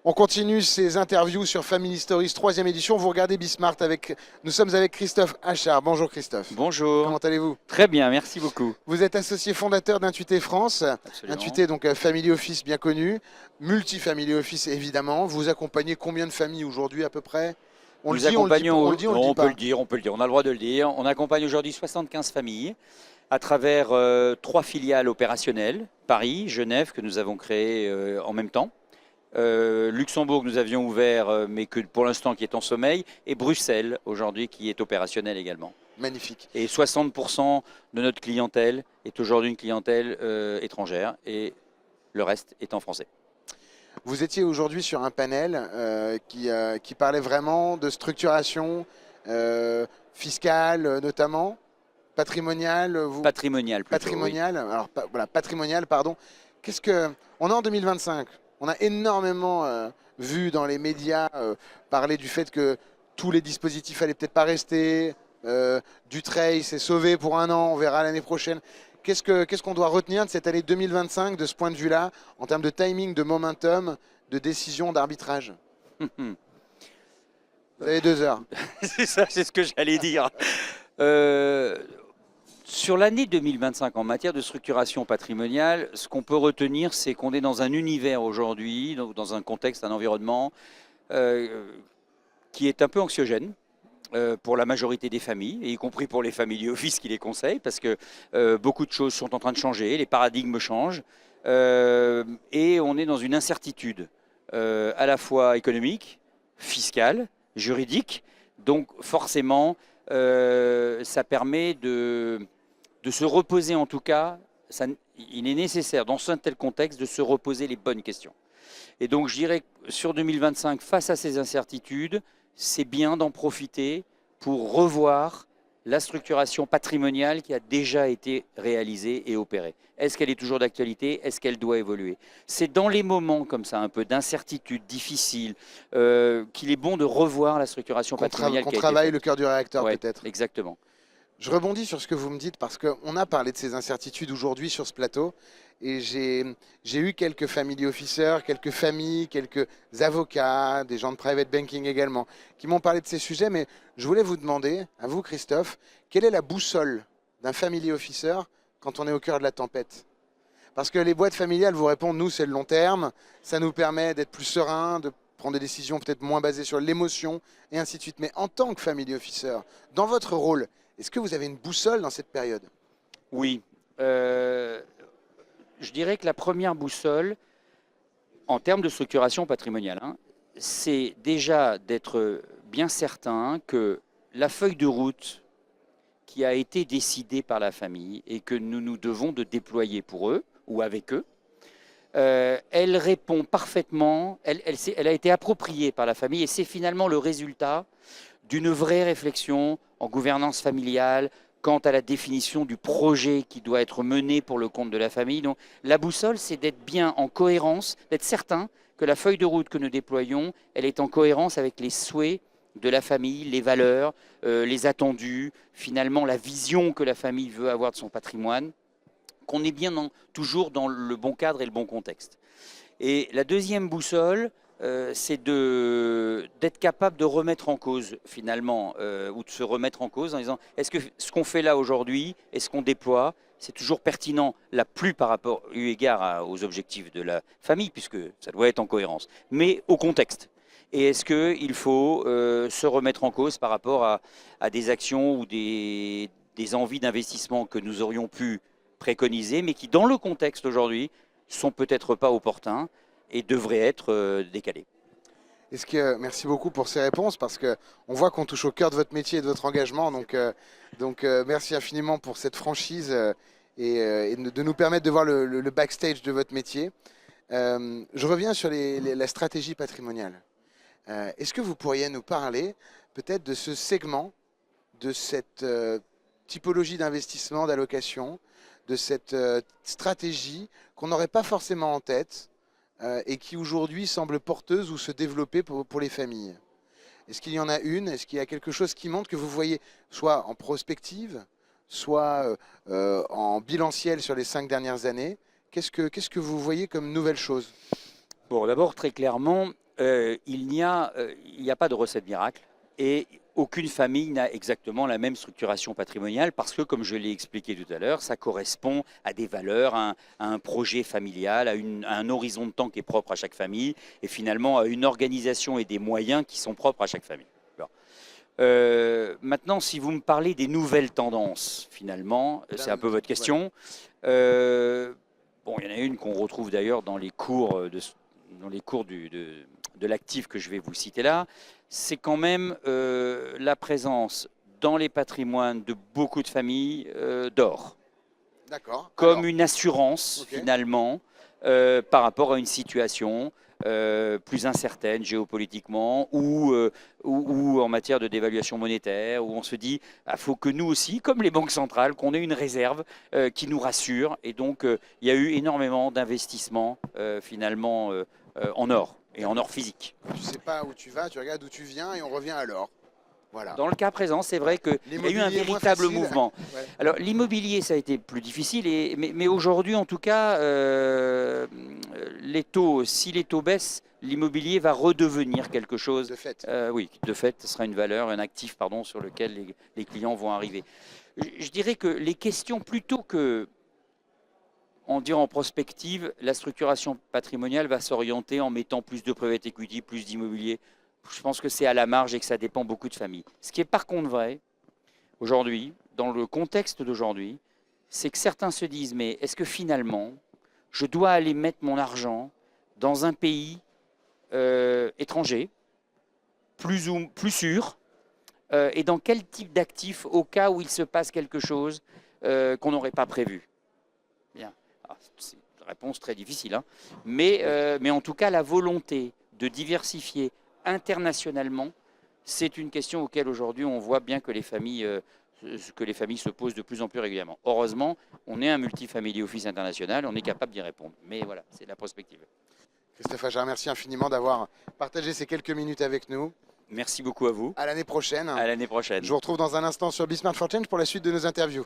On continue ces interviews sur Family Stories, troisième édition. Vous regardez Bismart nous sommes avec Christophe Achard. Bonjour Christophe. Bonjour. Comment allez-vous? Très bien, merci beaucoup. Vous êtes associé fondateur d'Intuité France. Absolument. Intuité, donc Family Office bien connu. Multi-Family Office évidemment. Vous accompagnez combien de familles aujourd'hui à peu près? On le dit, on le dit pas. On peut le dire, on a le droit de le dire. On accompagne aujourd'hui 75 familles à travers 3 filiales opérationnelles, Paris, Genève, que nous avons créées en même temps. Luxembourg que nous avions ouvert mais que pour l'instant qui est en sommeil, et Bruxelles aujourd'hui qui est opérationnelle également. Magnifique. Et 60% de notre clientèle est aujourd'hui une clientèle étrangère et le reste est en français. Vous étiez aujourd'hui sur un panel qui parlait vraiment de structuration fiscale notamment, patrimoniale. Patrimoniale plutôt. Patrimoniale. Oui. Alors voilà, patrimoniale, pardon. On est en 2025. On a énormément vu dans les médias parler du fait que tous les dispositifs allaient peut-être pas rester. Dutreil s'est sauvé pour un an, on verra l'année prochaine. Qu'est-ce qu'on doit retenir de cette année 2025 de ce point de vue-là, en termes de timing, de momentum, de décision, d'arbitrage? Vous avez 2 heures. C'est ça, c'est ce que j'allais dire. Sur l'année 2025, en matière de structuration patrimoniale, ce qu'on peut retenir, c'est qu'on est dans un univers aujourd'hui, dans un contexte, un environnement qui est un peu anxiogène pour la majorité des familles, y compris pour les family office qui les conseillent, parce que beaucoup de choses sont en train de changer, les paradigmes changent, et on est dans une incertitude à la fois économique, fiscale, juridique, donc forcément, ça permet de se reposer en tout cas, il est nécessaire dans un tel contexte de se reposer les bonnes questions. Et donc je dirais que sur 2025, face à ces incertitudes, c'est bien d'en profiter pour revoir la structuration patrimoniale qui a déjà été réalisée et opérée. Est-ce qu'elle est toujours d'actualité? Est-ce qu'elle doit évoluer? C'est dans les moments comme ça, un peu d'incertitude, difficile, qu'il est bon de revoir la structuration patrimoniale qui a été faite. Qu'on travaille le cœur du réacteur peut-être. Exactement. Je rebondis sur ce que vous me dites parce qu'on a parlé de ces incertitudes aujourd'hui sur ce plateau et j'ai eu quelques family officers, quelques familles, quelques avocats, des gens de private banking également, qui m'ont parlé de ces sujets. Mais je voulais vous demander, à vous Christophe, quelle est la boussole d'un family officer quand on est au cœur de la tempête? Parce que les boîtes familiales vous répondent, nous c'est le long terme, ça nous permet d'être plus serein, de prendre des décisions peut-être moins basées sur l'émotion et ainsi de suite. Mais en tant que family officer, dans votre rôle, est-ce que vous avez une boussole dans cette période? Oui. Je dirais que la première boussole, en termes de structuration patrimoniale, c'est déjà d'être bien certain que la feuille de route qui a été décidée par la famille et que nous devons de déployer pour eux ou avec eux, elle répond parfaitement, elle a été appropriée par la famille et c'est finalement le résultat d'une vraie réflexion en gouvernance familiale quant à la définition du projet qui doit être mené pour le compte de la famille. Donc la boussole, c'est d'être bien en cohérence, d'être certain que la feuille de route que nous déployons, elle est en cohérence avec les souhaits de la famille, les valeurs, les attendus, finalement la vision que la famille veut avoir de son patrimoine, qu'on est bien toujours dans le bon cadre et le bon contexte. Et la deuxième boussole, c'est d'être capable de remettre en cause finalement, ou de se remettre en cause en disant est-ce que ce qu'on fait là aujourd'hui et ce qu'on déploie, c'est toujours pertinent, la plus par rapport, eu égard aux objectifs de la famille, puisque ça doit être en cohérence, mais au contexte. Et est-ce qu'il faut se remettre en cause par rapport à des actions ou des envies d'investissement que nous aurions pu préconiser, mais qui dans le contexte aujourd'hui sont peut-être pas opportuns et devrait être décalé. Merci beaucoup pour ces réponses parce qu'on voit qu'on touche au cœur de votre métier et de votre engagement. Donc merci infiniment pour cette franchise et de nous permettre de voir le backstage de votre métier. Je reviens sur la stratégie patrimoniale. Est-ce que vous pourriez nous parler peut-être de ce segment, de cette typologie d'investissement, d'allocation, de cette stratégie qu'on n'aurait pas forcément en tête et qui aujourd'hui semble porteuse ou se développer pour les familles? Est-ce qu'il y en a une? Est-ce qu'il y a quelque chose qui montre que vous voyez soit en prospective, soit en bilanciel sur les 5 dernières années? Qu'est-ce que vous voyez comme nouvelle chose? Bon, d'abord, très clairement, il n'y a pas de recette miracle et aucune famille n'a exactement la même structuration patrimoniale parce que, comme je l'ai expliqué tout à l'heure, ça correspond à des valeurs, à un projet familial, à un horizon de temps qui est propre à chaque famille et finalement à une organisation et des moyens qui sont propres à chaque famille. Maintenant, si vous me parlez des nouvelles tendances, finalement, c'est un peu votre question. Bon, il y en a une qu'on retrouve d'ailleurs dans les cours de l'actif que je vais vous citer là. C'est quand même la présence dans les patrimoines de beaucoup de familles d'or. D'accord. Comme Alors, une assurance, ok. finalement, par rapport à une situation plus incertaine géopolitiquement ou en matière de dévaluation monétaire, où on se dit il faut que nous aussi, comme les banques centrales, qu'on ait une réserve qui nous rassure. Et donc, il y a eu énormément d'investissements finalement en or et en or physique. Tu sais pas où tu vas, tu regardes d'où tu viens et on revient à l'or. Voilà. Dans le cas présent, c'est vrai qu'il y a eu un L'immobilier moins véritable facile. mouvement. Ouais. Alors l'immobilier, ça a été plus difficile, mais aujourd'hui, en tout cas, les taux, si les taux baissent, l'immobilier va redevenir quelque chose. De fait. Oui, de fait, ce sera une valeur, un actif, pardon, sur lequel les clients vont arriver. Je dirais que les questions, plutôt que en dire en prospective, la structuration patrimoniale va s'orienter en mettant plus de private equity, plus d'immobilier. Je pense que c'est à la marge et que ça dépend beaucoup de familles. Ce qui est par contre vrai, aujourd'hui, dans le contexte d'aujourd'hui, c'est que certains se disent, mais est-ce que finalement, je dois aller mettre mon argent dans un pays étranger, plus sûr, et dans quel type d'actifs au cas où il se passe quelque chose qu'on n'aurait pas prévu? Bien. C'est une réponse très difficile, hein. Mais en tout cas, la volonté de diversifier internationalement, c'est une question auquel aujourd'hui on voit bien que les familles se posent de plus en plus régulièrement. Heureusement, on est un multifamily office international, on est capable d'y répondre. Mais voilà, c'est la prospective. Christophe, je remercie infiniment d'avoir partagé ces quelques minutes avec nous. Merci beaucoup à vous. À l'année prochaine. À l'année prochaine. Je vous retrouve dans un instant sur Be Smart for Change pour la suite de nos interviews.